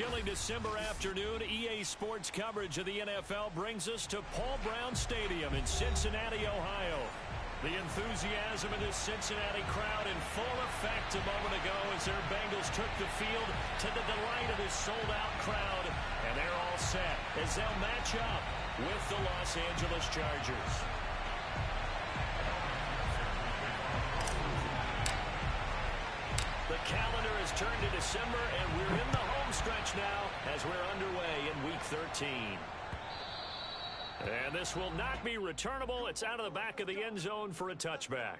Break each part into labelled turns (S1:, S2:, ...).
S1: chilly December afternoon, EA Sports coverage of the NFL brings us to Paul Brown Stadium in Cincinnati, Ohio. The enthusiasm in this Cincinnati crowd in full effect a moment ago as their Bengals took the field to the delight of this sold-out crowd. And they're all set as they'll match up with the Los Angeles Chargers. The calendar has turned to December, and we're in the home stretch now as we're underway in Week 13. And this will not be returnable. It's out of the back of the end zone for a touchback.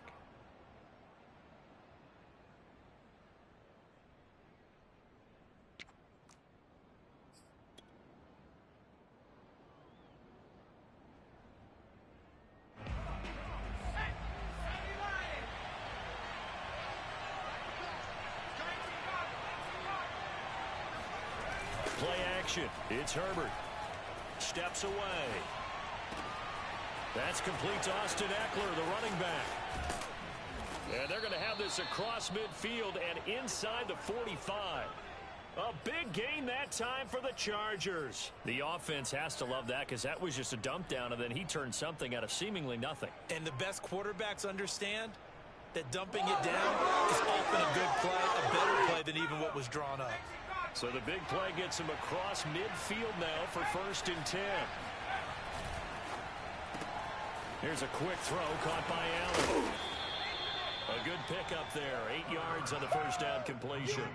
S1: Play action. It's Herbert. Steps away. That's complete to Austin Eckler, the running back. And they're going to have this across midfield and inside the 45. A big gain that time for the Chargers. The offense has to love that because that was just a dump down, and then he turned something out of seemingly nothing.
S2: And the best quarterbacks understand that dumping it down is often a good play, a better play than even what was drawn up.
S1: So the big play gets him across midfield now for 1st and 10. Here's a quick throw caught by Allen. A good pickup there. 8 yards on the first down completion.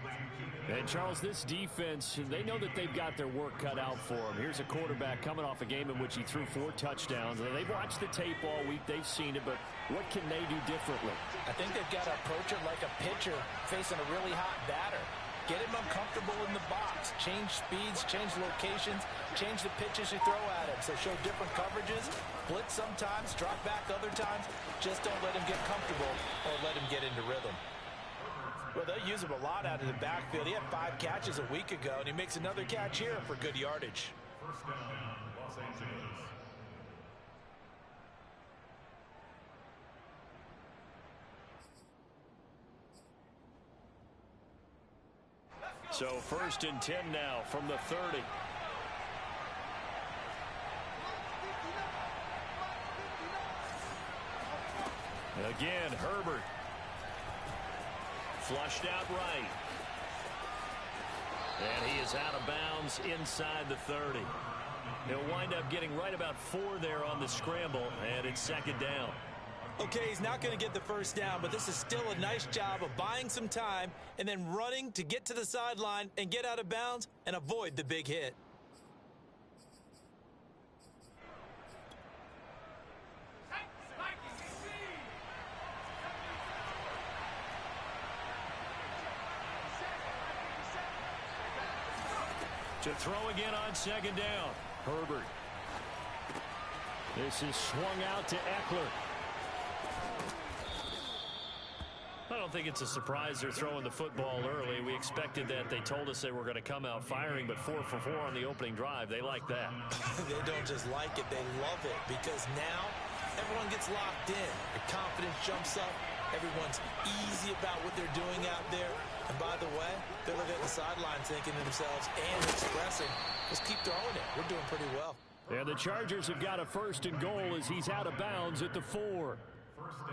S1: And, Charles, this defense, they know that they've got their work cut out for them. Here's a quarterback coming off a game in which he threw 4 touchdowns. And they've watched the tape all week. They've seen it, but what can they do differently?
S3: I think they've got to approach it like a pitcher facing a really hot batter. Get him uncomfortable in the box. Change speeds, change locations, change the pitches you throw at him. So show different coverages, blitz sometimes, drop back other times. Just don't let him get comfortable or let him get into rhythm. Well, they'll use him a lot out of the backfield. He had 5 catches a week ago, and he makes another catch here for good yardage.
S4: First down, Los Angeles.
S1: So 1st and 10 now from the 30. Again, Herbert. Flushed out right. And he is out of bounds inside the 30. He'll wind up getting right about 4 there on the scramble, and it's 2nd down.
S2: Okay, he's not going to get the first down, but this is still a nice job of buying some time and then running to get to the sideline and get out of bounds and avoid the big hit.
S1: To throw again on 2nd down. Herbert. This is swung out to Eckler. I don't think it's a surprise they're throwing the football early. We expected that. They told us they were going to come out firing, but 4 for 4 on the opening drive. They like that.
S2: They don't just like it, they love it, because now everyone gets locked in. The confidence jumps up. Everyone's easy about what they're doing out there. And by the way, they're looking at the sidelines thinking to themselves and expressing, just keep throwing it. We're doing pretty well.
S1: And the Chargers have got a 1st and goal as he's out of bounds at the 4.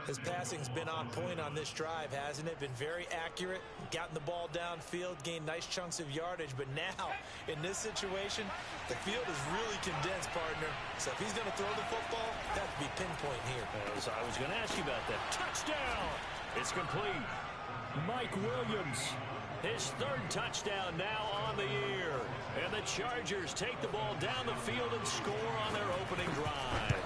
S2: His passing's been on point on this drive, hasn't it? Been very accurate, gotten the ball downfield, gained nice chunks of yardage. But now, in this situation, the field is really condensed, partner. So if he's going to throw the football, that would be pinpoint here.
S1: As I was going to ask you about that. Touchdown! It's complete. Mike Williams, his 3rd touchdown now on the year. And the Chargers take the ball down the field and score on their opening drive.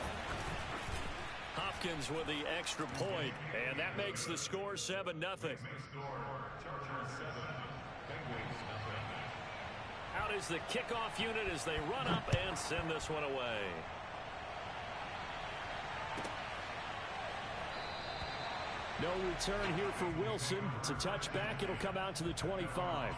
S1: Hopkins with the extra point, and that makes the score 7-0. Out is the kickoff unit as they run up and send this one away. No return here for Wilson. It's a touchback. It'll come out to the 25.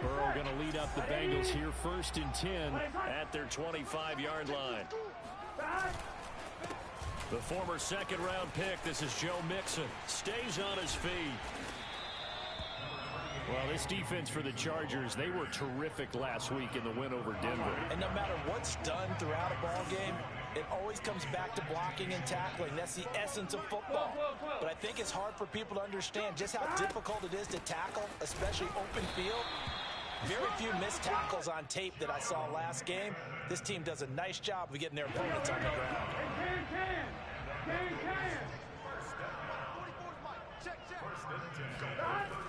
S1: Burrow going to lead up the Bengals here 1st and 10 at their 25-yard line. The former 2nd-round pick, this is Joe Mixon, stays on his feet. Well, this defense for the Chargers, they were terrific last week in the win over Denver.
S3: And no matter what's done throughout a ball game, it always comes back to blocking and tackling. That's the essence of football. But I think it's hard for people to understand just how difficult it is to tackle, especially open field. Very few missed tackles on tape that I saw last game. This team does a nice job of getting their opponents on the ground.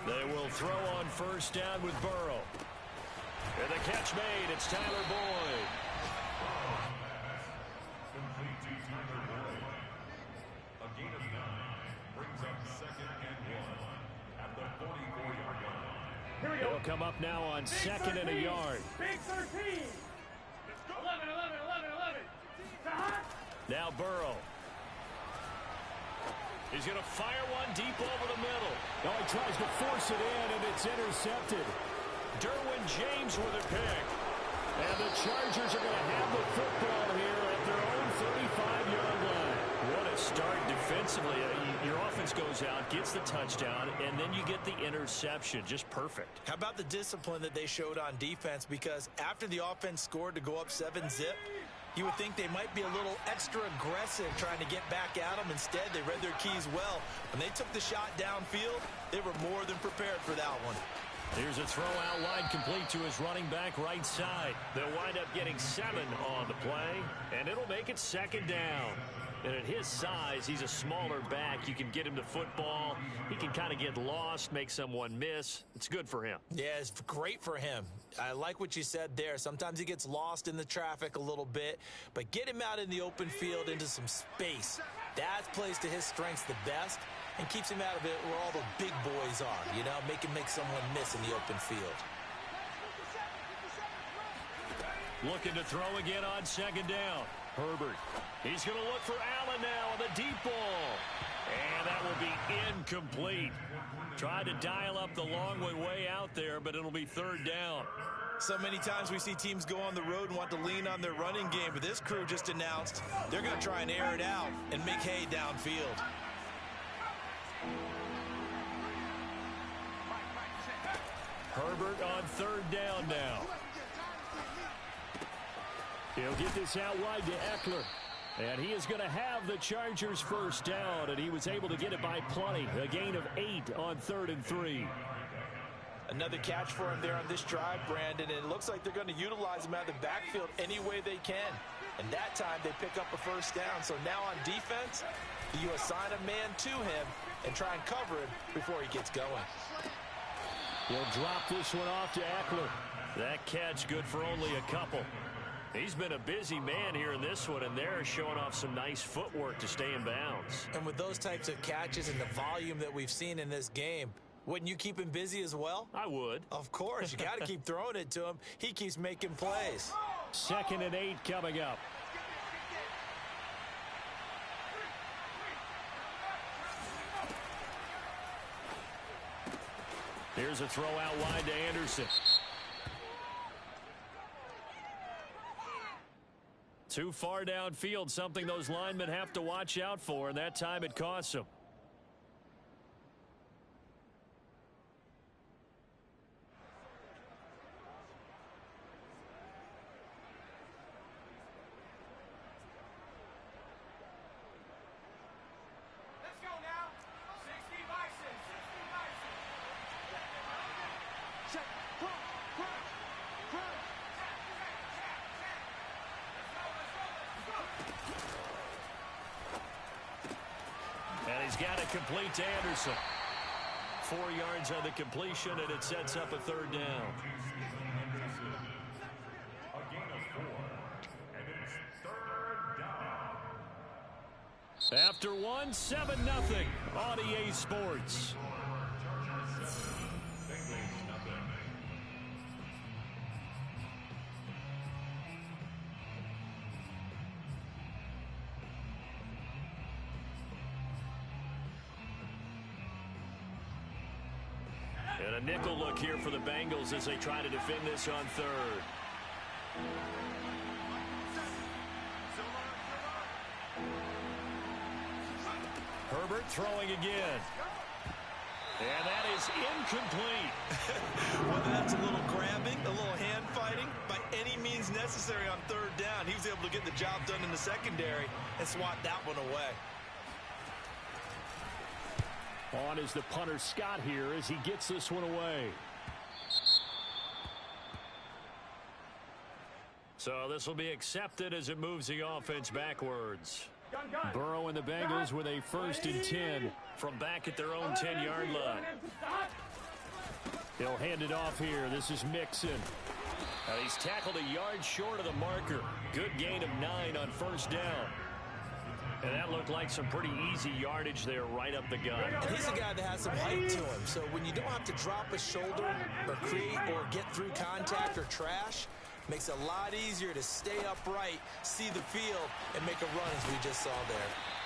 S1: They will throw on first down with Burrow. And the catch made. It's Tyler Boyd.
S4: Complete to Tyler Boyd. A gain of 9 brings up 2nd and 1 at the 44-yard line.
S1: They'll come up now on 2nd and a yard.
S5: Big 13. 11.
S1: Now Burrow. He's going to fire one deep over the middle.
S6: Oh, he tries to force it in, and it's intercepted.
S1: Derwin James with a pick. And the Chargers are going to have the football here at their own 35-yard line. What a start defensively. Your offense goes out, gets the touchdown, and then you get the interception. Just perfect.
S2: How about the discipline that they showed on defense? Because after the offense scored to go up 7-zip, you would think they might be a little extra aggressive trying to get back at them. Instead, they read their keys well. When they took the shot downfield, they were more than prepared for that one.
S1: Here's a throw out wide complete to his running back right side. They'll wind up getting 7 on the play, and it'll make it 2nd down. And at his size, he's a smaller back. You can get him to football. He can kind of get lost, make someone miss. It's good for him.
S2: Yeah, it's great for him. I like what you said there. Sometimes he gets lost in the traffic a little bit, but get him out in the open field into some space. That plays to his strengths the best and keeps him out of it where all the big boys are, you know, make someone miss in the open field.
S1: Looking to throw again on 2nd down. Herbert. He's going to look for Allen now on the deep ball. And that will be incomplete. Tried to dial up the long way out there, but it'll be 3rd down.
S2: So many times we see teams go on the road and want to lean on their running game, but this crew just announced they're going to try and air it out and make hay downfield.
S1: Herbert on 3rd down now. He'll get this out wide to Eckler. And he is going to have the Chargers first down, and he was able to get it by plenty. A gain of 8 on 3rd and 3.
S3: Another catch for him there on this drive, Brandon, and it looks like they're going to utilize him out of the backfield any way they can. And that time they pick up a first down. So now on defense, you assign a man to him and try and cover him before he gets going.
S1: He'll drop this one off to Eckler. That catch good for only a couple. He's been a busy man here in this one, and they're showing off some nice footwork to stay in bounds.
S2: And with those types of catches and the volume that we've seen in this game, wouldn't you keep him busy as well?
S1: I would.
S2: Of course. You got to keep throwing it to him. He keeps making plays.
S1: 2nd and 8 coming up. Here's a throw out wide to Anderson. Too far downfield, something those linemen have to watch out for, and that time it costs them.
S5: Let's go now. 60 Bison. 60 Bison. Check.
S1: And he's got it complete to Anderson. 4 yards on the completion, and it sets up a 3rd down.
S4: A gain of 4, and it's 3rd down.
S1: After 1, 7-0 on EA Sports. And a nickel look here for the Bengals as they try to defend this on 3rd. Herbert throwing again. And that is incomplete.
S2: Whether that's a little grabbing, a little hand fighting, by any means necessary on third down, he was able to get the job done in the secondary and swat that one away.
S6: On is the punter Scott here as he gets this one away.
S1: So this will be accepted as it moves the offense backwards.
S6: Burrow and the Bengals with a 1st and 10.
S1: From back at their own 10-yard line.
S6: They'll hand it off here. This is Mixon.
S1: He's tackled a yard short of the marker. Good gain of 9 on 1st down. And that looked like some pretty easy yardage there right up the gut.
S2: And he's a guy that has some height to him. So when you don't have to drop a shoulder or create or get through contact or trash, makes it a lot easier to stay upright, see the field, and make a run as we just saw there.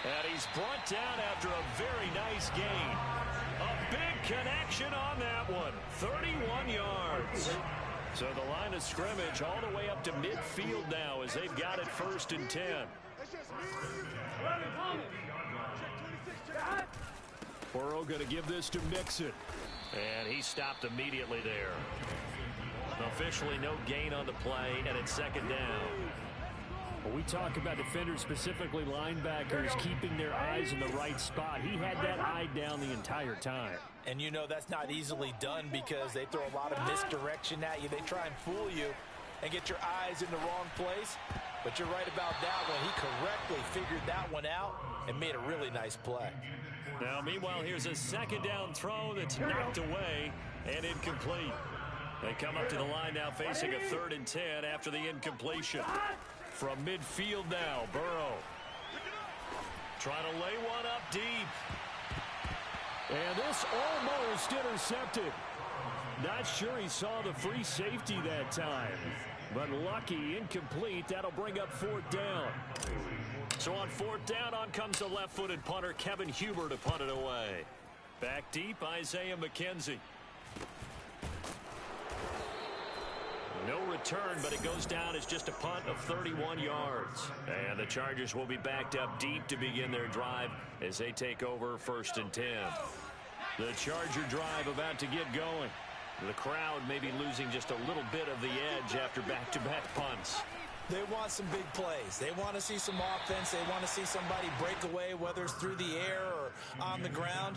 S1: And he's brought down after a very nice gain. A big connection on that one. 31 yards. So the line of scrimmage all the way up to midfield now as they've got it 1st and 10.
S6: Burrow going to give this to Mixon.
S1: And he stopped immediately there. Officially no gain on the play, and it's 2nd down.
S6: When we talk about defenders, specifically linebackers, keeping their eyes in the right spot, he had that eye down the entire time.
S3: And you know that's not easily done because they throw a lot of misdirection at you. They try and fool you and get your eyes in the wrong place. But you're right about that one. He correctly figured that one out and made a really nice play.
S1: Now, meanwhile, here's a 2nd down throw that's knocked away and incomplete. They come up to the line now facing a 3rd and 10 after the incompletion. From midfield now, Burrow. Trying to lay one up deep.
S6: And this almost intercepted. Not sure he saw the free safety that time. But lucky, incomplete. That'll bring up 4th down.
S1: So on 4th down, on comes the left-footed punter, Kevin Huber, to punt it away. Back deep, Isaiah McKenzie. No return, but it goes down as just a punt of 31 yards. And the Chargers will be backed up deep to begin their drive as they take over 1st and 10. The Charger drive about to get going. The crowd may be losing just a little bit of the edge after back-to-back punts.
S2: They want some big plays. They want to see some offense. They want to see somebody break away, whether it's through the air or on the ground.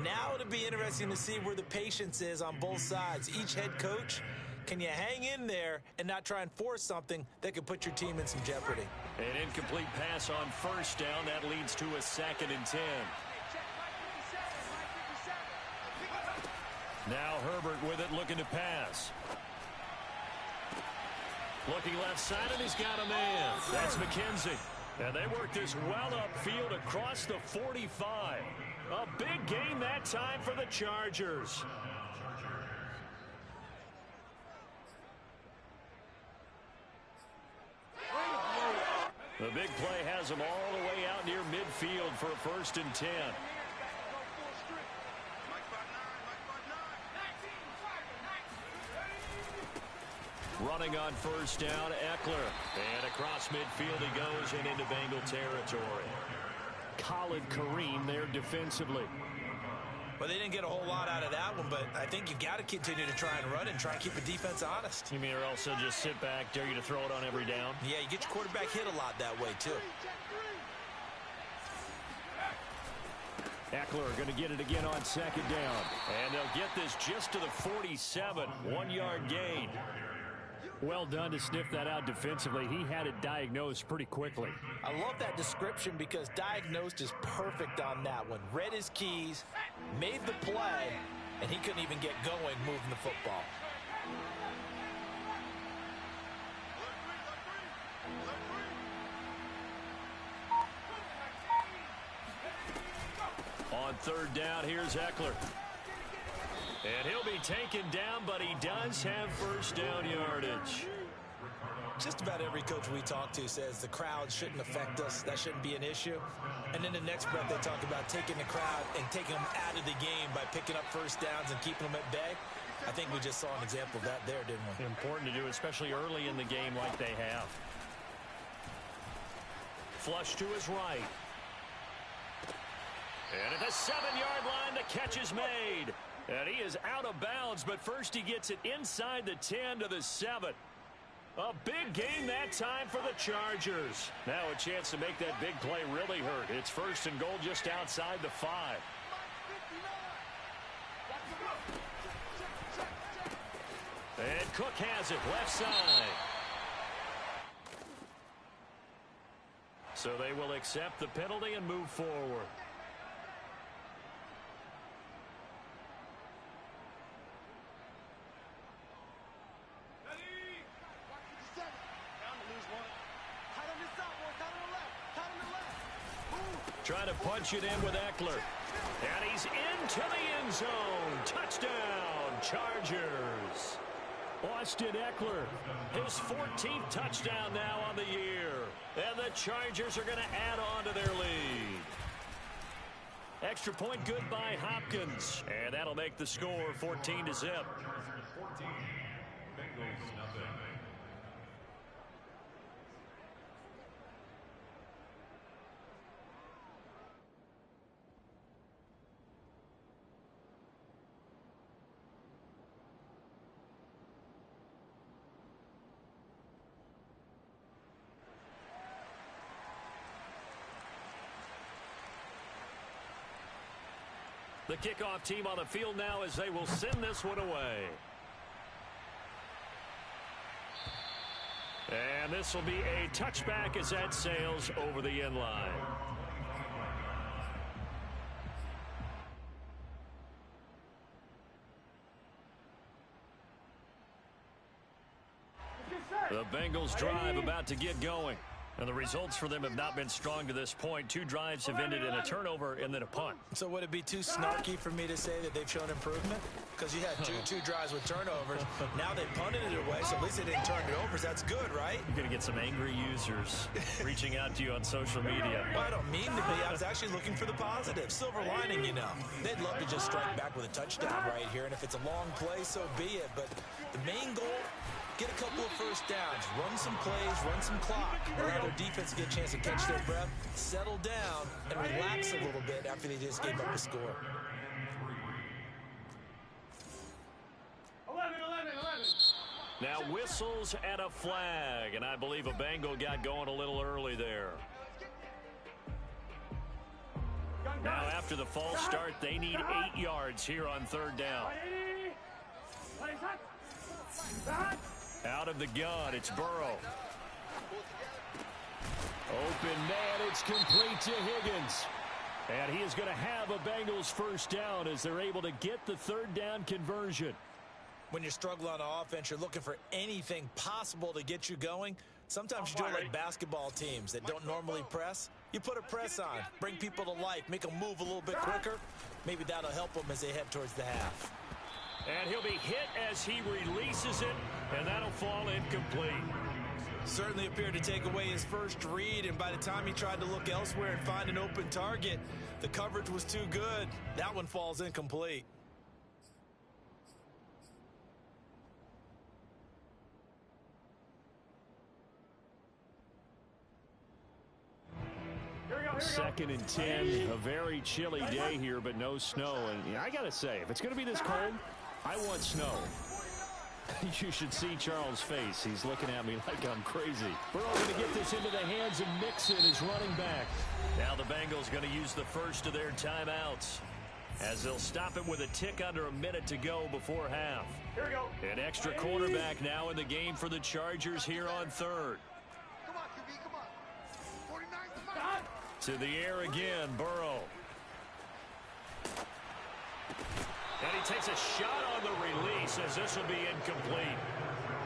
S2: Now it'll be interesting to see where the patience is on both sides. Each head coach, can you hang in there and not try and force something that could put your team in some jeopardy?
S1: An incomplete pass on 1st down. That leads to a 2nd and 10. Now Herbert with it, looking to pass. Looking left side, and he's got a man. That's McKenzie. And they work this well upfield across the 45. A big gain that time for the Chargers. The big play has them all the way out near midfield for a 1st and 10. Running on 1st down, Eckler. And across midfield he goes and into Bengal territory.
S6: Khalid Kareem there defensively.
S2: Well, they didn't get a whole lot out of that one, but I think you've got to continue to try and run and try and keep the defense honest.
S1: You mean or else they'll just sit back, dare you to throw it on every down?
S2: Yeah, you get your quarterback hit a lot that way, too.
S6: Eckler going to get it again on 2nd down.
S1: And they'll get this just to the 47. 1-yard gain.
S6: Well done to sniff that out defensively. He had it diagnosed pretty quickly.
S3: I love that description because diagnosed is perfect on that one. Read his keys, made the play, and he couldn't even get going moving the football.
S1: On 3rd down, here's Eckler. And he'll be taken down, but he does have 1st down yardage.
S2: Just about every coach we talk to says the crowd shouldn't affect us. That shouldn't be an issue. And in the next breath, they talk about taking the crowd and taking them out of the game by picking up 1st downs and keeping them at bay. I think we just saw an example of that there, didn't we?
S1: Important to do, especially early in the game like they have. Flush to his right. And at the 7-yard line, the catch is made. And he is out of bounds, but first he gets it inside the 10 to the 7. A big game that time for the Chargers. Now a chance to make that big play really hurt. It's 1st and goal just outside the 5. And Cook has it left side. So they will accept the penalty and move forward. Trying to punch it in with Eckler. And he's into the end zone. Touchdown, Chargers. Austin Eckler, his 14th touchdown now on the year. And the Chargers are going to add on to their lead. Extra point good by Hopkins. And that'll make the score 14-0.
S4: 14, Bengals nothing.
S1: The kickoff team on the field now as they will send this one away. And this will be a touchback as that sails over the end line. The Bengals drive about to get going. And the results for them have not been strong to this point. 2 drives have ended in a turnover and then a punt.
S2: So would it be too snarky for me to say that they've shown improvement? Because you had two drives with turnovers. Now they punted it away, so at least they didn't turn it over. That's good, right?
S1: You're going to get some angry users reaching out to you on social media.
S2: Well, I don't mean to be. I was actually looking for the positive. Silver lining, you know. They'd love to just strike back with a touchdown right here. And if it's a long play, so be it. But the main goal, get a couple of first downs, run some plays, run some clock, allow their defense to get a chance to catch their breath, settle down, and relax a little bit after they just gave up a score.
S5: 11.
S1: Now whistles and a flag, and I believe a Bengal got going a little early there. Now after the false start, they need 8 yards here on 3rd down. Out of the gun, it's Burrow. Open man, it's complete to Higgins. And he is going to have a Bengals first down as they're able to get the 3rd down conversion.
S2: When you're struggling on offense, you're looking for anything possible to get you going. Sometimes you do it like basketball teams that don't normally press. You put a press on, bring people to life, make them move a little bit quicker. Maybe that'll help them as they head towards the half.
S1: And he'll be hit as he releases it, and that'll fall incomplete.
S2: Certainly appeared to take away his first read, and by the time he tried to look elsewhere and find an open target, the coverage was too good. That one falls incomplete.
S6: Second and 10, a very chilly day here, but no snow. And I got to say, if it's going to be this cold, I want snow. You should see Charles' face. He's looking at me like I'm crazy. Burrow going to get this into the hands of Mixon, his running back.
S1: Now the Bengals going to use the first of their timeouts as they'll stop it with a tick under a minute to go before half.
S5: Here we go.
S1: An extra quarterback now in the game for the Chargers here on 3rd.
S5: Come on, QB, come on. 49, come on.
S1: To the air again, Burrow. And he takes a shot on the release as this will be incomplete.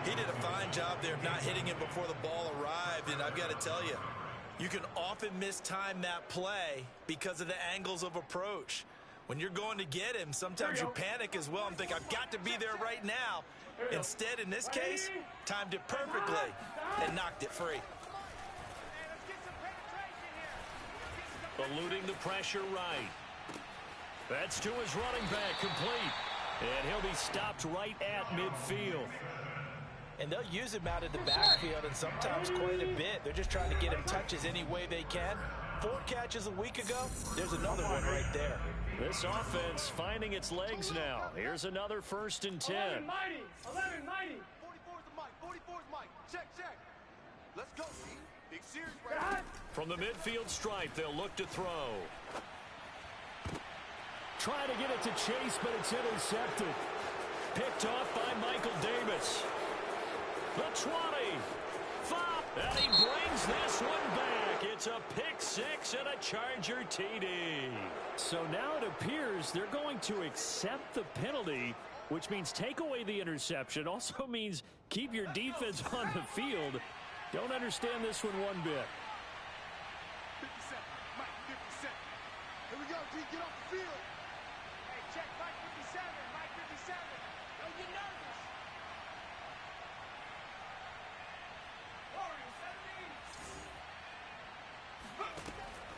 S2: He did a fine job there of not hitting him before the ball arrived, and I've got to tell you, you can often mistime that play because of the angles of approach. When you're going to get him, sometimes you panic as well and think, I've got to be there right now. Instead, in this case, timed it perfectly and knocked it free.
S1: Eluding the pressure right. That's to his running back, complete. And he'll be stopped right at midfield.
S3: And they'll use him out of the backfield, and sometimes quite a bit. They're just trying to get him touches any way they can. 4 catches a week ago, there's another one right there.
S1: This offense finding its legs now. Here's another 1st and 10.
S5: 11 mighty. 11 mighty.
S7: 44's the mic. 44's mic. Check, check. Let's go, Steve. Big series right here.
S1: From the midfield stripe, they'll look to throw.
S6: Trying to get it to Chase, but it's intercepted.
S1: Picked off by Michael Davis. The 20. 5. And he brings this one back. It's a pick 6 and a Charger TD.
S6: So now it appears they're going to accept the penalty, which means take away the interception. Also means keep your defense on the field. Don't understand this one one bit.
S7: 50 seconds. Mike, 50 seconds. Here we go, G. Get off the field.
S5: Hey, check Mike 57. Mike 57. Don't get nervous.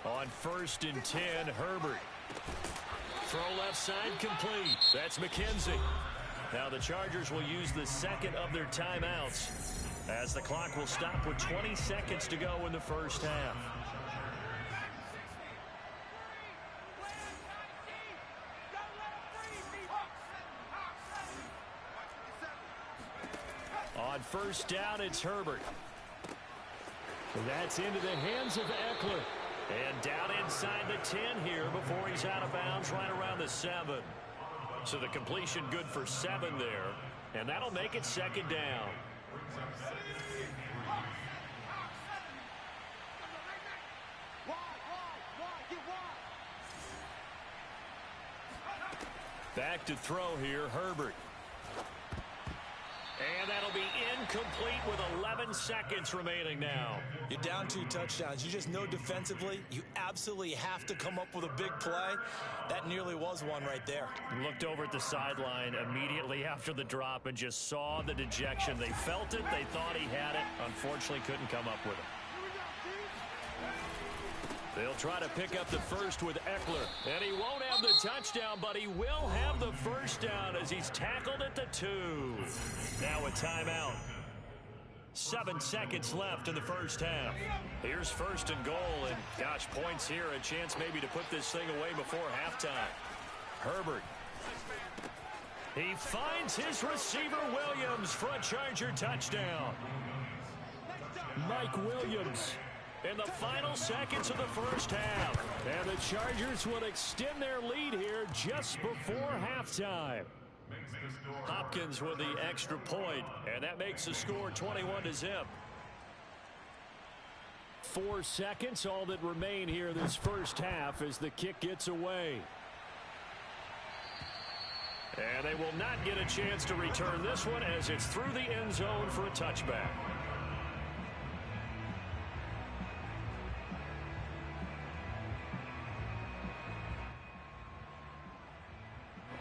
S1: On 1st and 10, Herbert. Throw left side complete. That's McKenzie. Now the Chargers will use the second of their timeouts as the clock will stop with 20 seconds to go in the first half. On 1st down, it's Herbert.
S6: That's into the hands of Eckler.
S1: And down inside the 10 here before he's out of bounds right around the 7. So the completion good for 7 there. And that'll make it 2nd down. Back to throw here, Herbert. And that'll be incomplete with 11 seconds remaining now.
S2: You're down 2 touchdowns. You just know defensively you absolutely have to come up with a big play. That nearly was one right there.
S1: Looked over at the sideline immediately after the drop and just saw the dejection. They felt it. They thought he had it. Unfortunately, couldn't come up with it. They'll try to pick up the first with Eckler. And he won't have the touchdown, but he will have the first down as he's tackled at the 2. Now a timeout. 7 seconds left in the first half. Here's 1st and goal, and gosh, points here. A chance maybe to put this thing away before halftime. Herbert. He finds his receiver Williams for a Charger touchdown.
S6: Mike Williams.
S1: In the final seconds of the first half.
S6: And the Chargers will extend their lead here just before halftime.
S1: Hopkins with the extra point, and that makes the score 21-0.
S6: 4 seconds, all that remain here this first half as the kick gets away.
S1: And they will not get a chance to return this one as it's through the end zone for a touchback.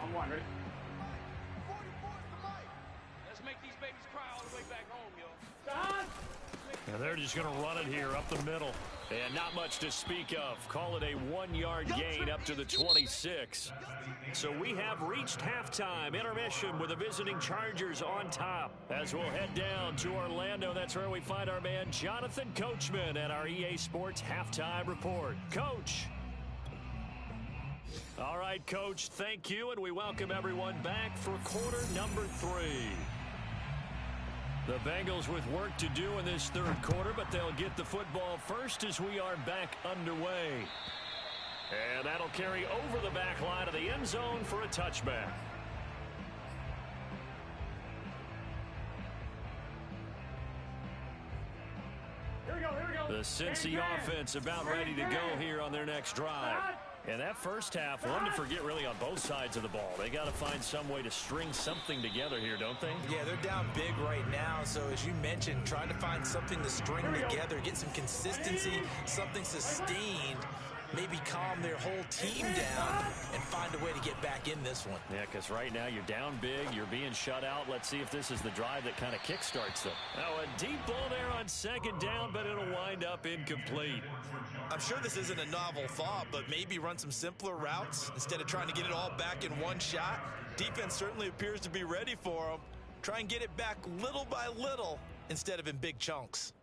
S5: I'm one, ready?
S7: 44's the mic.
S5: Let's make these babies cry all the way back home, yo.
S1: And they're just going to run it here up the middle. And not much to speak of. Call it a 1-yard gain up to the 26. So we have reached halftime. Intermission with the visiting Chargers on top. As we'll head down to Orlando, that's where we find our man Jonathan Coachman at our EA Sports Halftime Report. Coach. All right, Coach, thank you, and we welcome everyone back for quarter number 3. The Bengals with work to do in this third quarter, but they'll get the football first as we are back underway. And that'll carry over the back line of the end zone for a touchback.
S5: Here we go, here we go.
S1: The Cincy offense about ready to go here on their next drive. And that first half, one to forget really on both sides of the ball. They got to find some way to string something together here, don't they?
S2: Yeah, they're down big right now, so as you mentioned, trying to find something to string together, get some consistency, something sustained, maybe calm their whole team down and find a way to get back in this one.
S1: Yeah, because right now you're down big, you're being shut out. Let's see if this is the drive that kind of kickstarts them. Now a deep ball there on second down, but it'll wind up incomplete.
S2: I'm sure this isn't a novel thought, but maybe run some simpler routes instead of trying to get it all back in one shot. Defense certainly appears to be ready for them. Try and get it back little by little instead of in big chunks.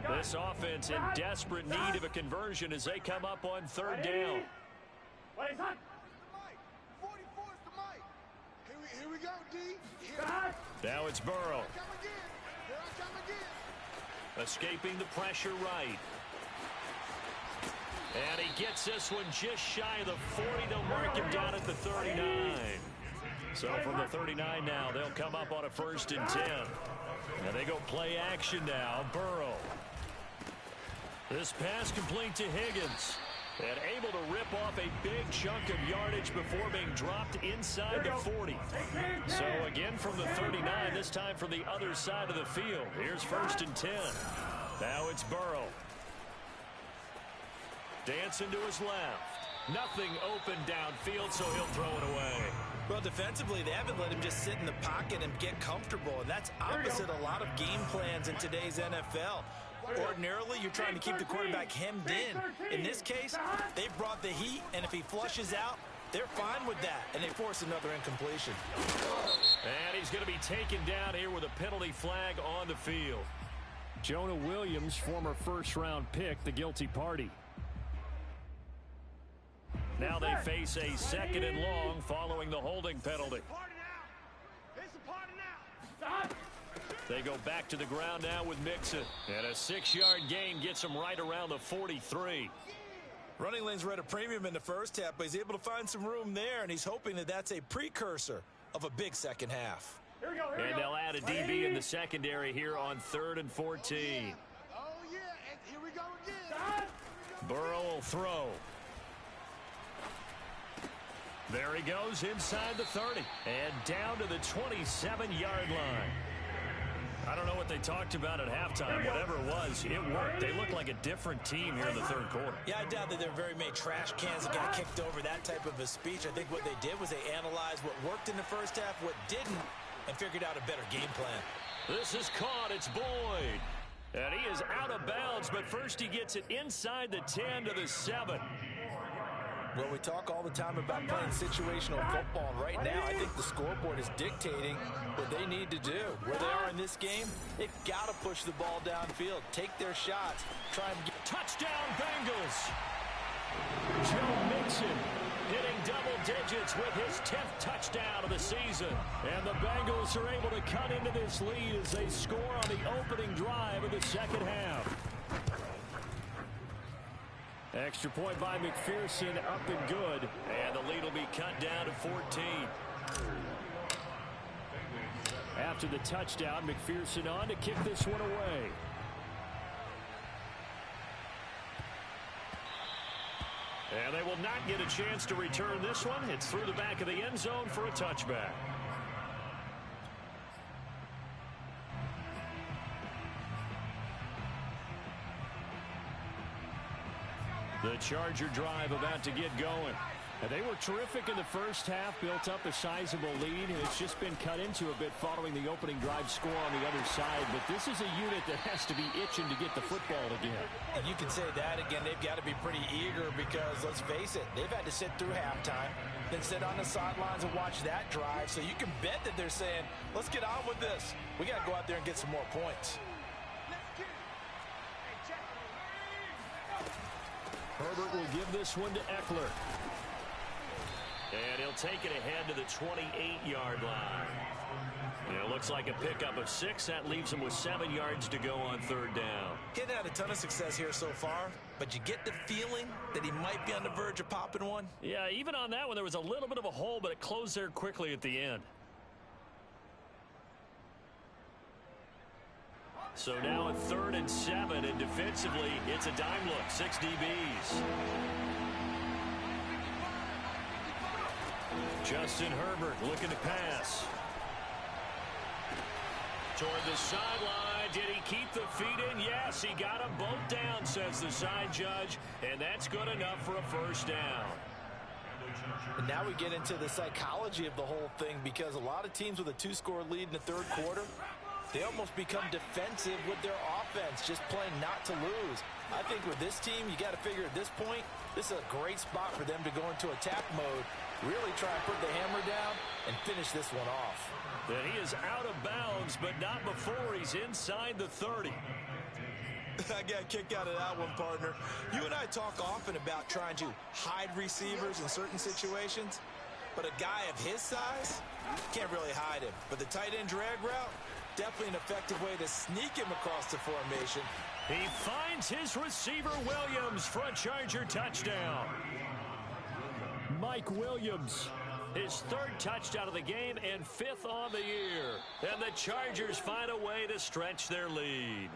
S1: This offense in desperate need of a conversion as they come up on third down.
S7: Here we go, D.
S1: Now it's Burrow.
S7: Here I come again.
S1: Escaping the pressure right. And he gets this one just shy of the 40. They'll mark him down at the 39. So from the 39 now, they'll come up on a 1st and 10. And they go play action now. Burrow. This pass complete to Higgins. And able to rip off a big chunk of yardage before being dropped inside the 40. So again from the 39, this time from the other side of the field. Here's 1st and 10. Now it's Burrow. Dancing to his left. Nothing open downfield, so he'll throw it away.
S3: Well, defensively, they haven't let him just sit in the pocket and get comfortable, and that's opposite a lot of game plans in today's NFL. Ordinarily, you're trying to keep the quarterback hemmed in. In this case, they brought the heat, and if he flushes out, they're fine with that, and they force another incompletion.
S1: And he's going to be taken down here with a penalty flag on the field. Jonah Williams, former first-round pick, the guilty party. Now they face a 2nd and long following the holding penalty. They go back to the ground now with Mixon. And a 6-yard gain gets him right around the 43.
S3: Running lanes were at a premium in the first half, but he's able to find some room there, and he's hoping that that's a precursor of a big second half.
S1: And they'll add a DB in the secondary here on 3rd and 14.
S7: Oh, yeah, and here we go again.
S1: Burrow will throw. There he goes inside the 30 and down to the 27-yard line. I don't know what they talked about at halftime. Whatever it was, it worked. They looked like a different team here in the 3rd quarter.
S3: Yeah, I doubt that there were very many trash cans that got kicked over, that type of a speech. I think what they did was they analyzed what worked in the first half, what didn't, and figured out a better game plan.
S1: This is caught. It's Boyd. And he is out of bounds, but first he gets it inside the 10 to the 7.
S3: Well, we talk all the time about playing situational football, and right now I think the scoreboard is dictating what they need to do. Where they are in this game, they've got to push the ball downfield, take their shots, try and get...
S1: Touchdown, Bengals! Joe Mixon hitting double digits with his 10th touchdown of the season. And the Bengals are able to cut into this lead as they score on the opening drive of the second half. Extra point by McPherson, up and good. And the lead will be cut down to 14. After the touchdown, McPherson on to kick this one away. And they will not get a chance to return this one. It's through the back of the end zone for a touchback. The Charger drive about to get going. And they were terrific in the first half, built up a sizable lead, and it's just been cut into a bit following the opening drive score on the other side. But this is a unit that has to be itching to get the football again.
S3: And you can say that again. They've got to be pretty eager because, let's face it, they've had to sit through halftime, then sit on the sidelines and watch that drive. So you can bet that they're saying, let's get on with this. We got to go out there and get some more points.
S1: Herbert will give this one to Eckler. And he'll take it ahead to the 28-yard line. And it looks like a pickup of 6. That leaves him with 7 yards to go on 3rd down.
S3: He's had a ton of success here so far, but you get the feeling that he might be on the verge of popping one.
S1: Yeah, even on that one, there was a little bit of a hole, but it closed there quickly at the end. So now at 3rd and 7, and defensively, it's a dime look. 6 DBs. Justin Herbert looking to pass. Toward the sideline. Did he keep the feet in? Yes, he got them both down, says the side judge. And that's good enough for a 1st down.
S3: And now we get into the psychology of the whole thing, because a lot of teams with a 2-score lead in the 3rd quarter, they almost become defensive with their offense, just playing not to lose. I think with this team, you got to figure at this point, this is a great spot for them to go into attack mode, really try and put the hammer down and finish this one off.
S1: And he is out of bounds, but not before he's inside the 30.
S3: I got a kick out of that one, partner. You and I talk often about trying to hide receivers in certain situations.
S2: but a guy of his size, can't really hide him. But the tight end drag route, definitely an effective way to sneak him across the formation.
S1: He finds his receiver, Williams, for a Charger touchdown. Mike Williams, his 3rd touchdown of the game and 5th on the year. And the Chargers find a way to stretch their lead.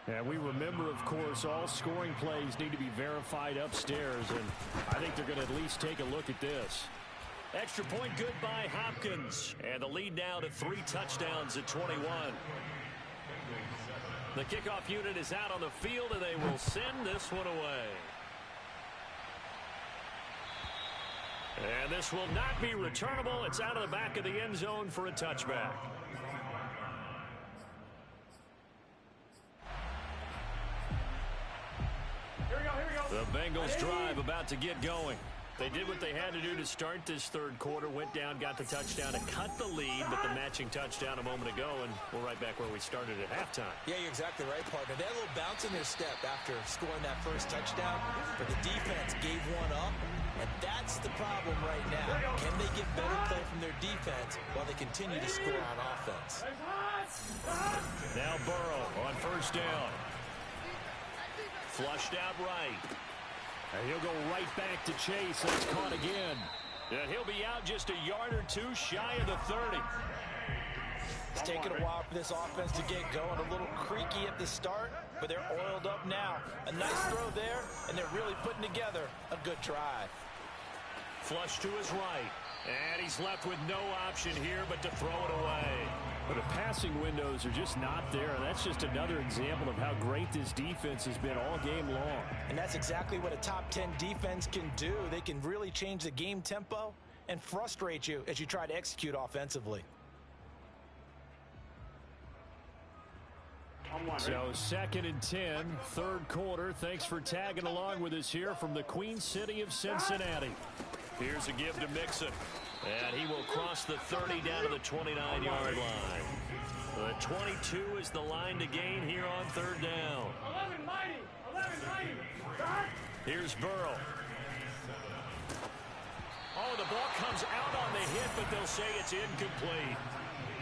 S6: And we remember, of course, all scoring plays need to be verified upstairs, and I think they're going to at least take a look at this.
S1: Extra point good by Hopkins. And the lead now to 3 touchdowns at 21. The kickoff unit is out on the field, and they will send this one away. And this will not be returnable. It's out of the back of the end zone for a touchback. The Bengals drive about to get going. They did what they had to do to start this 3rd quarter, went down, got the touchdown to cut the lead, but the matching touchdown a moment ago, and we're right back where we started at halftime.
S2: Yeah, you're exactly right, partner. They had a little bounce in their step after scoring that first touchdown, but the defense gave one up, and that's the problem right now. Can they get better play from their defense while they continue to score on offense?
S1: Now Burrow on 1st down. Flushed out right.
S6: And he'll go right back to Chase, and it's caught again.
S1: And he'll be out just a yard or 2 shy of the 30.
S3: It's taken a while for this offense to get going. A little creaky at the start, but they're oiled up now. A nice throw there, and they're really putting together a good drive.
S1: Flush to his right. And he's left with no option here but to throw it away.
S6: But the passing windows are just not there, and that's just another example of how great this defense has been all game long.
S3: And that's exactly what a top 10 defense can do. They can really change the game tempo and frustrate you as you try to execute offensively.
S6: So 2nd and 10, 3rd quarter. Thanks for tagging along with us here from the Queen City of Cincinnati.
S1: Here's a give to Mixon. And he will cross the 30 down to the 29-yard line. The 22 is the line to gain here on 3rd down.
S5: 11 mighty.
S1: Here's Burrow. Oh, the ball comes out on the hit, but they'll say it's incomplete.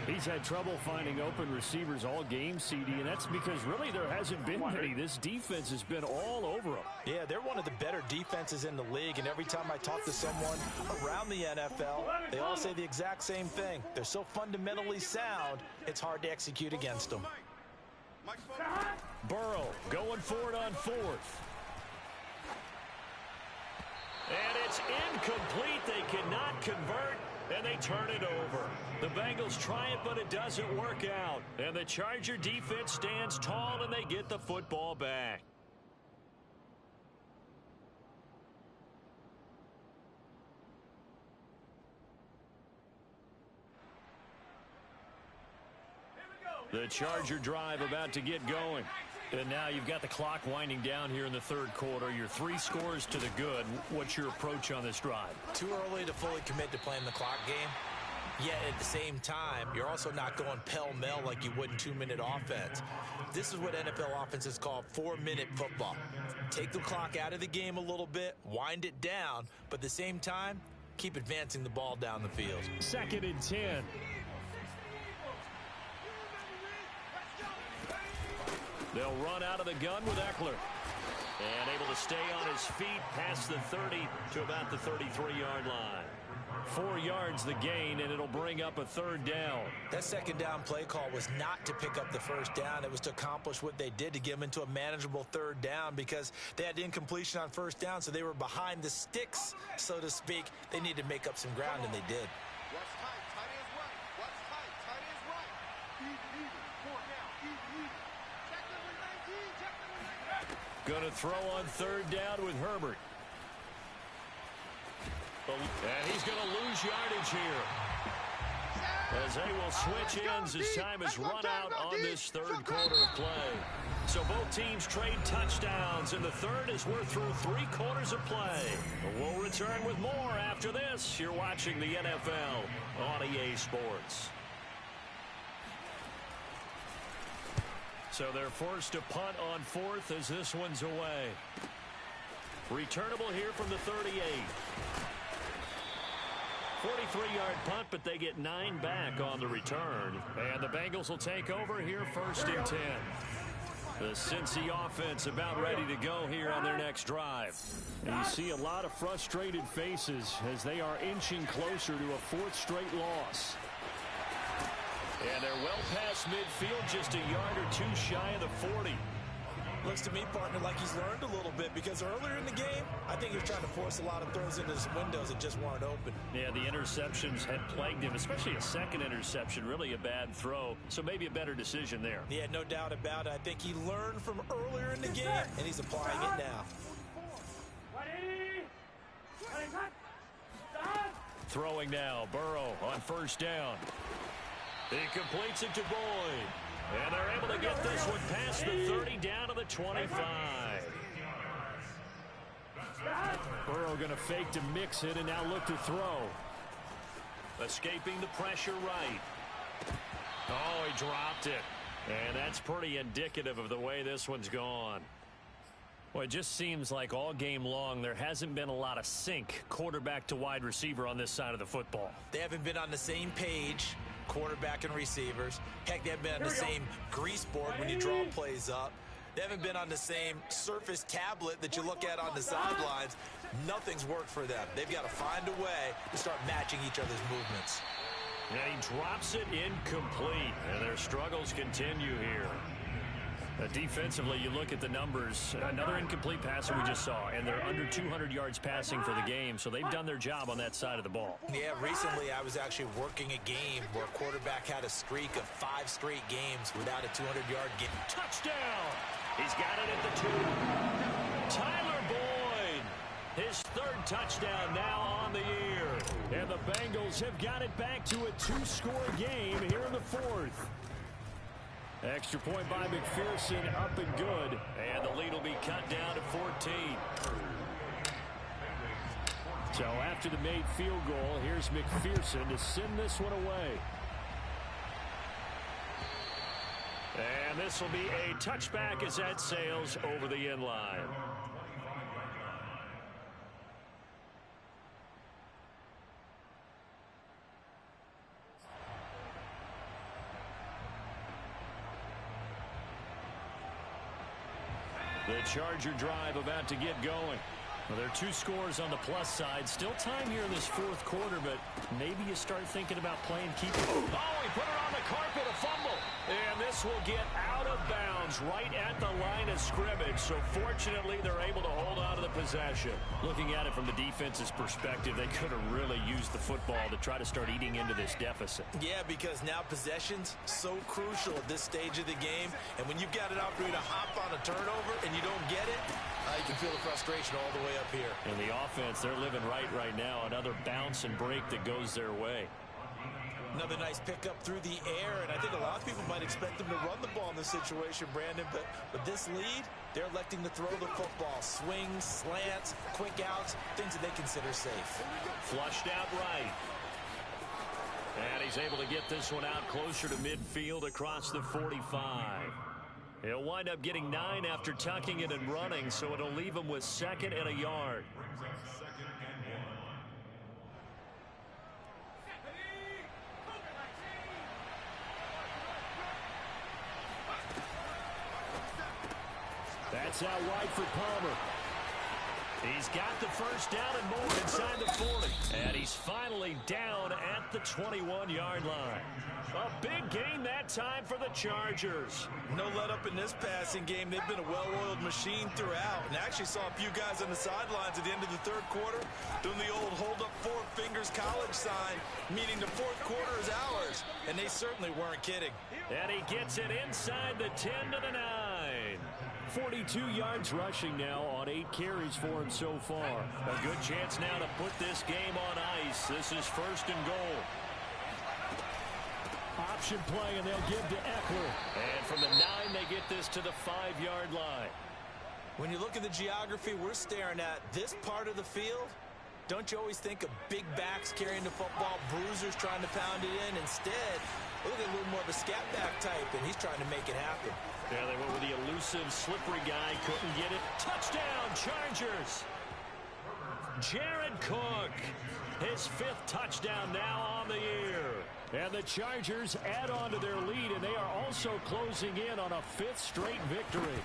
S6: He's had trouble finding open receivers all game, CD, and that's because really there hasn't been many. This defense has been all over them.
S3: Yeah, they're one of the better defenses in the league, and every time I talk to someone around the NFL, they all say the exact same thing. They're so fundamentally sound, it's hard to execute against them.
S1: Burrow going for it on 4th. And it's incomplete. They cannot convert, and they turn it over. The Bengals try it, but it doesn't work out. And the Charger defense stands tall, and they get the football back. The Charger drive about to get going. And now you've got the clock winding down here in the 3rd quarter. You're 3 scores to the good. What's your approach on this drive?
S2: Too early to fully commit to playing the clock game. Yet at the same time, you're also not going pell-mell like you would in 2-minute offense. This is what NFL offenses call 4-minute football. Take the clock out of the game a little bit, wind it down, but at the same time, keep advancing the ball down the field.
S6: 2nd and 10.
S1: They'll run out of the gun with Eckler. And able to stay on his feet past the 30 to about the 33-yard line. 4 yards the gain, and it'll bring up a 3rd down.
S2: That 2nd down play call was not to pick up the 1st down. It was to accomplish what they did to get them into a manageable 3rd down because they had incompletion on 1st down, so they were behind the sticks, so to speak. They needed to make up some ground, and they did.
S7: Watch tight. Tight ends right. Watch tight. Tight ends right. Easy. 4 now. Easy. Check number 19. Check number 19.
S1: Going to throw on 3rd down with Herbert. And he's going to lose yardage here. As they will switch ends as time is run out on this 3rd quarter of play. So both teams trade touchdowns, and the 3rd is we're through 3 quarters of play. We'll return with more after this. You're watching the NFL on EA Sports. So they're forced to punt on 4th as this one's away. Returnable here from the 38. 23-yard punt, but they get 9 back on the return. And the Bengals will take over here 1st and 10. The Cincy offense about ready to go here on their next drive. And you see a lot of frustrated faces as they are inching closer to a 4th straight loss. And they're well past midfield, just a yard or 2 shy of the 40.
S2: Looks to me, partner, like he's learned a little bit, because earlier in the game, I think he was trying to force a lot of throws into his windows that just weren't open.
S1: Yeah, the interceptions had plagued him, especially a second interception, really a bad throw. So maybe a better decision there.
S2: Yeah, no doubt about it. I think he learned from earlier in the game, and he's applying it now.
S1: Throwing now, Burrow on 1st down. He completes it to Boyd. And they're able to get this one past the 30 down to the 25.
S6: Burrow going to fake to mix it and now look to throw.
S1: Escaping the pressure right. Oh, he dropped it. And that's pretty indicative of the way this one's gone. Well, it just seems like all game long there hasn't been a lot of sync quarterback to wide receiver on this side of the football.
S2: They haven't been on the same page, quarterback and receivers. Heck, they haven't been on the same grease board when you draw plays up. They haven't been on the same surface tablet that you look at on the sidelines. Nothing's worked for them. They've got to find a way to start matching each other's movements.
S1: And he drops it incomplete, and their struggles continue here. Defensively, you look at the numbers. Another incomplete pass that we just saw, and they're under 200 yards passing for the game, so they've done their job on that side of the ball.
S2: Yeah, recently I was actually working a game where a quarterback had a streak of 5 straight games without a 200-yard game.
S1: Touchdown! He's got it at the 2. Tyler Boyd, his 3rd touchdown now on the year.
S6: And the Bengals have got it back to a 2-score game here in the 4th. Extra point by McPherson, up and good.
S1: And the lead will be cut down to 14.
S6: So after the made field goal, here's McPherson to send this one away.
S1: And this will be a touchback as that sails over the end line. The Charger drive about to get going. Well, there are 2 scores on the plus side. Still time here in this 4th quarter, but maybe you start thinking about playing keep. Oh, he put it on the carpet, a fumble. And this will get out of bounds right at the line of scrimmage. So fortunately, they're able to hold on to the possession. Looking at it from the defense's perspective, they could have really used the football to try to start eating into this deficit.
S2: Yeah, because now possession's so crucial at this stage of the game. And when you've got an opportunity to hop on a turnover and you don't get it, you can feel the frustration all the way up here.
S1: And the offense, they're living right now. Another bounce and break that goes their way.
S2: Another nice pickup through the air, and I think a lot of people might expect them to run the ball in this situation, Brandon, but with this lead, they're electing to throw the football. Swings, slants, quick outs, things that they consider safe.
S1: Flushed out right. And he's able to get this one out closer to midfield across the 45. He'll wind up getting 9 after tucking it and running, so it'll leave him with 2nd and a yard.
S6: That's out wide for Palmer.
S1: He's got the 1st down and more inside the 40. And he's finally down at the 21-yard line. A big gain that time for the Chargers.
S2: No let up in this passing game. They've been a well-oiled machine throughout. And I actually saw a few guys on the sidelines at the end of the 3rd quarter doing the old hold up 4 fingers college sign, meaning the 4th quarter is ours. And they certainly weren't kidding.
S1: And he gets it inside the 10 to the 9.
S6: 42 yards rushing now on 8 carries for him so far.
S1: A good chance now to put this game on ice. This is 1st and goal.
S6: Option play, and they'll give to Eckler.
S1: And from the 9, they get this to the 5-yard line.
S2: When you look at the geography we're staring at, this part of the field, don't you always think of big backs carrying the football, bruisers trying to pound it in? Instead, look at a little more of a scat back type, and he's trying to make it happen.
S1: Yeah, they went with the elusive, slippery guy. Couldn't get it. Touchdown, Chargers. Jared Cook. His 5th touchdown now on the year. And the Chargers add on to their lead, and they are also closing in on a 5th straight victory.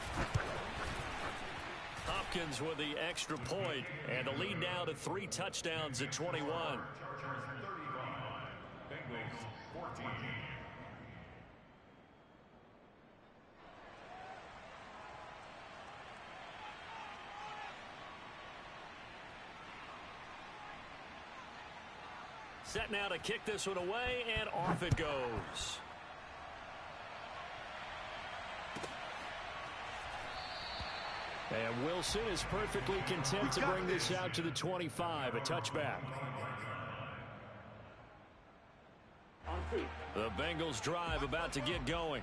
S1: Hopkins with the extra point, and the lead now to 3 touchdowns at 21.
S4: Chargers 35, Bengals 14.
S1: Set now to kick this one away, and off it goes. And Wilson is perfectly content to bring this out to the 25, a touchback. The Bengals drive about to get going.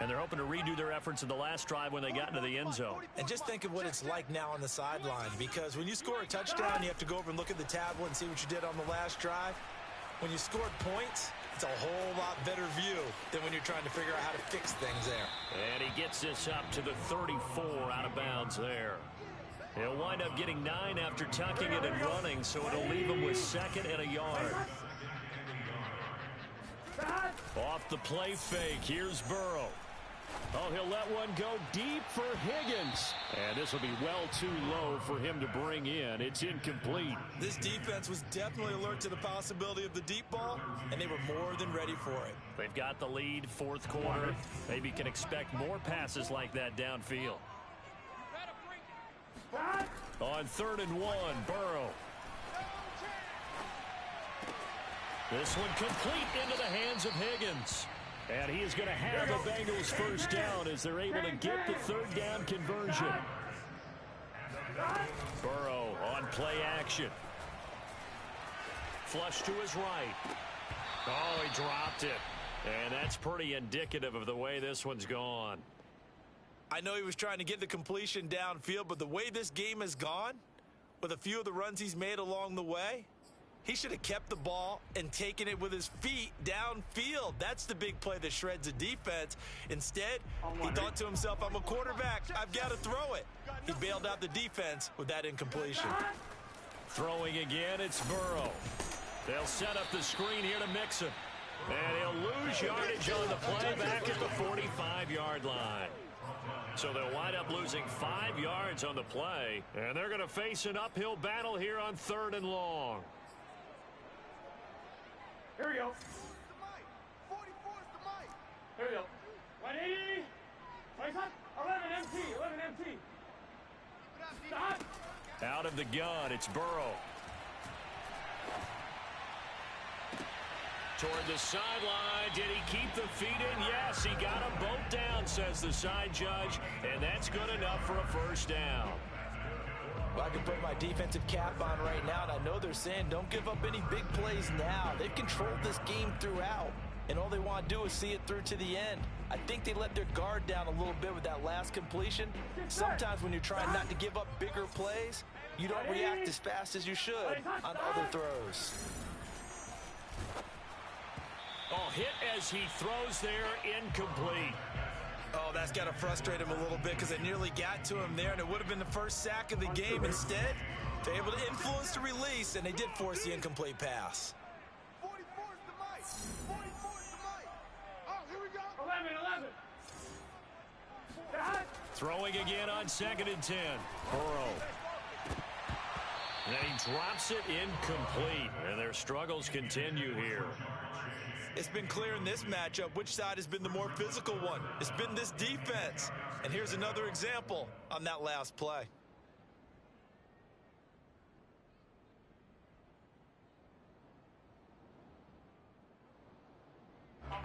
S1: And they're hoping to redo their efforts in the last drive when they got into the end zone.
S2: And just think of what it's like now on the sideline, because when you score a touchdown, you have to go over and look at the tablet and see what you did on the last drive. When you scored points, it's a whole lot better view than when you're trying to figure out how to fix things there.
S1: And he gets this up to the 34 out of bounds there. He'll wind up getting 9 after tucking it and running, so it'll leave him with 2nd and a yard. Off the play fake, here's Burrow. Oh, he'll let one go deep for Higgins. And this will be well too low for him to bring in. It's incomplete.
S2: This defense was definitely alert to the possibility of the deep ball, and they were more than ready for it.
S1: They've got the lead, 4th quarter. Maybe can expect more passes like that downfield. On 3rd and 1, Burrow. This one complete into the hands of Higgins. And he is going to have the Bengals first down as they're able to get the 3rd down conversion. Burrow on play action. Flush to his right. Oh, he dropped it. And that's pretty indicative of the way this one's gone.
S2: I know he was trying to get the completion downfield, but the way this game has gone, with a few of the runs he's made along the way, he should have kept the ball and taken it with his feet downfield. That's the big play that shreds a defense. Instead, he thought to himself, I'm a quarterback. I've got to throw it. He bailed out the defense with that incompletion.
S1: Throwing again, it's Burrow. They'll set up the screen here to Mixon. And he'll lose yardage on the play back at the 45-yard line. So they'll wind up losing 5 yards on the play. And they're going to face an uphill battle here on 3rd and long.
S5: Here we go. 44 is the mic. Here we go. 180. 11 MT. 11 MT. Stop.
S1: Out of the gun, it's Burrow. Toward the sideline. Did he keep the feet in? Yes, he got them both down, says the side judge. And that's good enough for a first down.
S3: Well, I can put my defensive cap on right now, and I know they're saying don't give up any big plays now. They've controlled this game throughout, and all they want to do is see it through to the end. I think they let their guard down a little bit with that last completion. Sometimes when you're trying not to give up bigger plays, you don't react as fast as you should on other throws.
S1: Oh, hit as he throws there, incomplete.
S2: Oh, that's got to frustrate him a little bit because they nearly got to him there, and it would have been the first sack of the game. Instead, they're able to influence the release, and they did force the incomplete pass.
S7: 44 is the mic. 44 is the mic. Oh, here we go.
S5: 11.
S1: Throwing again on 2nd and 10. Burrow. And he drops it incomplete, and their struggles continue here.
S2: It's been clear in this matchup which side has been the more physical one. It's been this defense. And here's another example on that last play.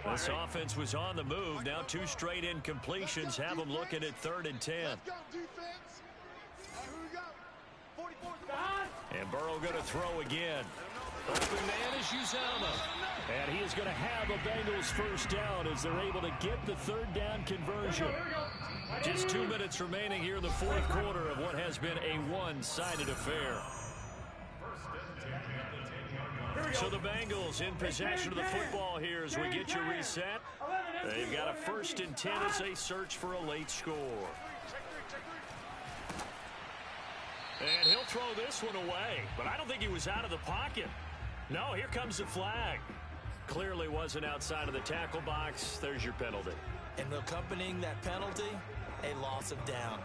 S1: This offense was on the move. Now 2 straight incompletions have them looking at 3rd and 10.
S7: Let's go, defense. Here we go. 44 is the mic.
S1: And Burrow going to throw again. Open man is Uzomah. And he is going to have a Bengals first down as they're able to get the 3rd down conversion. Just 2 minutes remaining here in the 4th quarter of what has been a one-sided affair. So the Bengals in possession of the football here as we get you reset. They've got a 1st and 10 as they search for a late score. And he'll throw this one away, but I don't think he was out of the pocket. No, here comes the flag. Clearly wasn't outside of the tackle box. There's your penalty.
S2: And accompanying that penalty, a loss of down.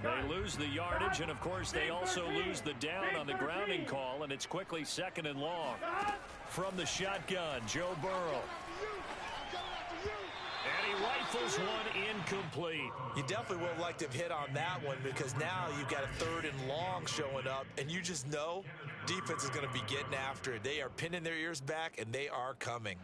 S1: They lose the yardage, and of course they also lose the down on the grounding call, and it's quickly 2nd and long. From the shotgun, Joe Burrow. And he rifles one incomplete.
S2: You definitely would have liked to have hit on that one, because now you've got a 3rd and long showing up, and you just know defense is going to be getting after it. They are pinning their ears back, and they are coming.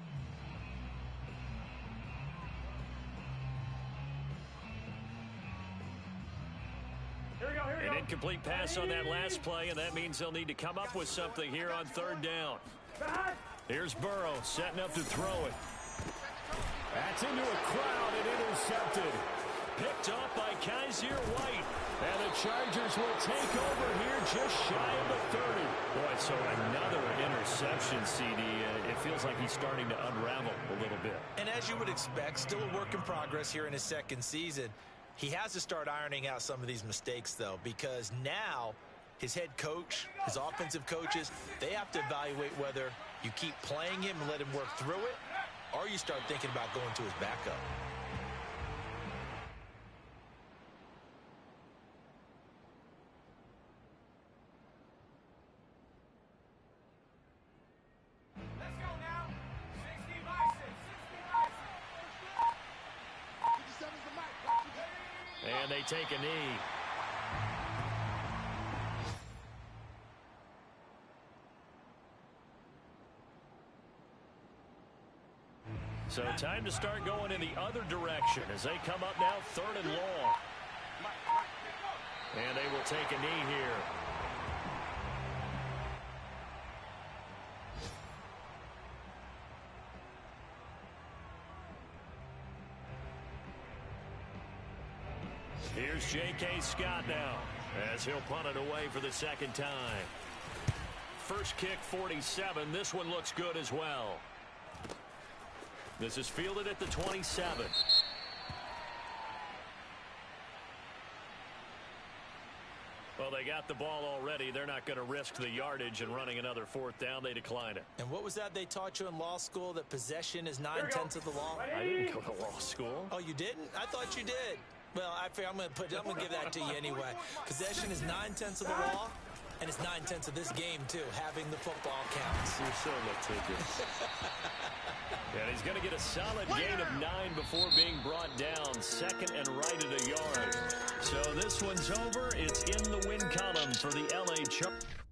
S1: An incomplete pass on that last play, and that means they'll need to come up with something here on 3rd down. Here's Burrow setting up to throw it. That's into a crowd and intercepted. Picked up by Kaiser White. And the Chargers will take over here just shy of the 30. Boy, so another interception, CD. It feels like he's starting to unravel a little bit.
S2: And as you would expect, still a work in progress here in his 2nd season. He has to start ironing out some of these mistakes, though, because now his head coach, his offensive coaches, they have to evaluate whether you keep playing him and let him work through it, or you start thinking about going to his backup.
S5: Let's go now. 60 by 6. 57's the mic.
S1: And they take a knee. So time to start going in the other direction as they come up now 3rd and long. And they will take a knee here. Here's J.K. Scott now as he'll punt it away for the 2nd time. First kick 47. This one looks good as well. This is fielded at the 27. Well, they got the ball already. They're not going to risk the yardage and running another 4th down. They decline it.
S2: And what was that they taught you in law school, that possession is 9/10 of the law?
S1: I didn't go to law school.
S2: Oh, you didn't? I thought you did. Well, I'm going to give that to you anyway. Possession is 9/10 of the law, and it's 9/10 of this game, too. Having the football counts.
S1: You're so litigious. And he's going to get a solid gain of 9 before being brought down. 2nd and right at a yard. So this one's over. It's in the win column for the L.A. Chargers.